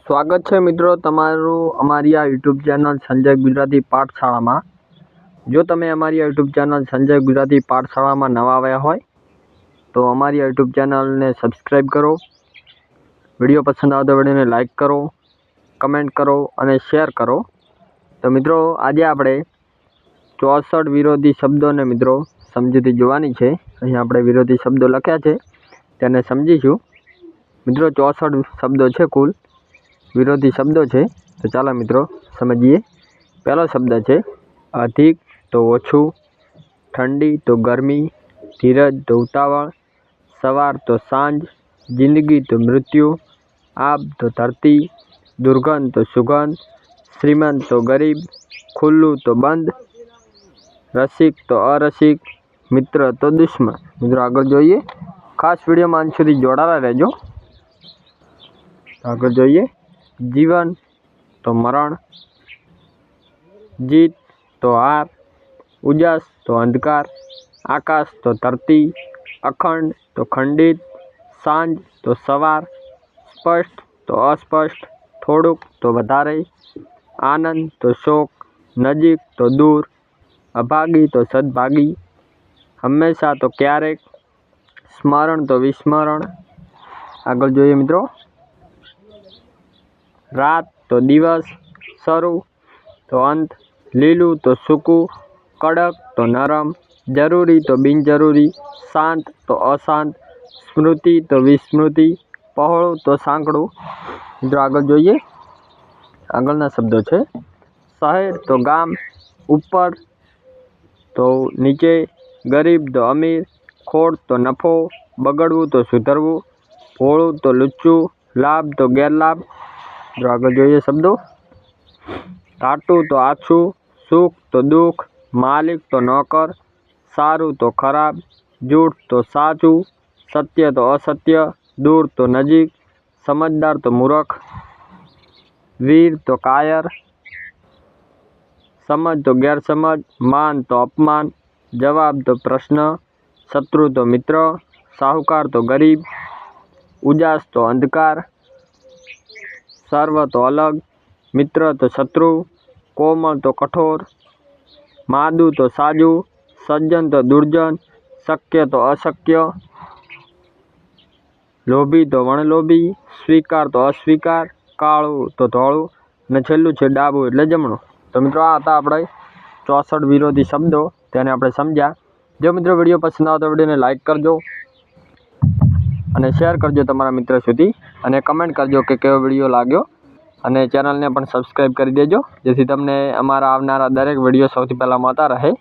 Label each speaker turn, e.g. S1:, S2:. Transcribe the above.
S1: સ્વાગત છે મિત્રો તમારું અમારી આ યુટ્યુબ ચેનલ સંજય ગુજરાતી પાઠશાળામાં। જો તમે અમારી આ યુટ્યુબ ચેનલ સંજય ગુજરાતી પાઠશાળામાં નવા આવ્યા હોય તો અમારી આ યુટ્યુબ ચેનલને સબસ્ક્રાઈબ કરો, વિડીયો પસંદ આવે તો વિડીયોને લાઈક કરો, કમેન્ટ કરો અને શેર કરો। તો મિત્રો આજે આપણે 64 વિરોધી શબ્દોને મિત્રો સમજૂતી જોવાની છે। અહીં આપણે વિરોધી શબ્દો લખ્યા છે તેને સમજીશું। મિત્રો 64 શબ્દો છે કુલ વિરોધી શબ્દો છે। તો ચાલો મિત્રો સમજીએ। પહેલો શબ્દ છે અધિક તો ઓછું, ઠંડી તો ગરમી, ધીરજ તો ઉતાવળ, સવાર તો સાંજ, જિંદગી તો મૃત્યુ, આબ તો ધરતી, દુર્ગંધ તો સુગંધ, શ્રીમંત તો ગરીબ, ખુલ્લું તો બંધ, રસિક તો અરસિક, મિત્ર તો દુશ્મન। મિત્રો આગળ જોઈએ, ખાસ વિડીયોમાં અંત સુધી જોડાયેલા રહેજો। આગળ જોઈએ, જીવન તો મરણ, જીત તો હાર, ઉજાસ તો અંધકાર, આકાશ તો ધરતી, અખંડ તો ખંડિત, સાંજ તો સવાર, સ્પષ્ટ તો અસ્પષ્ટ, થોડુંક તો વધારે, આનંદ તો શોક, નજીક તો દૂર, અભાગી તો સદભાગી, હંમેશા તો ક્યારેક, સ્મરણ તો વિસ્મરણ। આગળ જોઈએ મિત્રો, રાત તો દિવસ, શરૂ તો અંત, લીલું તો સૂકું, કડક તો નરમ, જરૂરી તો બિનજરૂરી, શાંત તો અશાંત, સ્મૃતિ તો વિસ્મૃતિ, પહોળું તો સાંકડું। મિત્રો આગળ જોઈએ, આગળના શબ્દો છે શહેર તો ગામ, ઉપર તો નીચે, ગરીબ તો અમીર, ખોટ તો નફો, બગડવું તો સુધરવું, ભોળું તો લુચ્ચું, લાભ તો ગેરલાભ। જો આગળ જોઈએ શબ્દો, ઘાટું તો આછું, સુખ તો દુઃખ, માલિક તો નોકર, સારું તો ખરાબ, જૂઠ તો સાચું, સત્ય તો અસત્ય, દૂર તો નજીક, સમજદાર તો મૂર્ખ, વીર તો કાયર, સમજ તો ગેરસમજ, માન તો અપમાન, જવાબ તો પ્રશ્ન, શત્રુ તો મિત્ર, સાહુકાર તો ગરીબ, ઉજાસ તો અંધકાર, સર્વ તો અલગ, મિત્ર તો શત્રુ, કોમળ તો કઠોર, માદું તો સાજું, સજ્જન તો દુર્જન, શક્ય તો અશક્ય, લોભી તો વણલોભી, સ્વીકાર તો અસ્વીકાર, કાળું તો ધોળું અને છેલ્લું છે ડાબું એટલે જમણું। તો મિત્રો આ હતા આપણે 64 વિરોધી શબ્દો, તેને આપણે સમજ્યા। જો મિત્રો વિડીયો પસંદ આવે તો વિડીયોને લાઈક કરજો અને શેર કરજો તમારા મિત્ર સુધી, અને કમેન્ટ કરજો કે કેવો વિડીયો લાગ્યો, અને ચેનલને પણ સબસ્ક્રાઈબ કરી દેજો જેથી તમને અમારા આવનારા દરેક વિડીયો સૌથી પહેલાં મળતા રહે।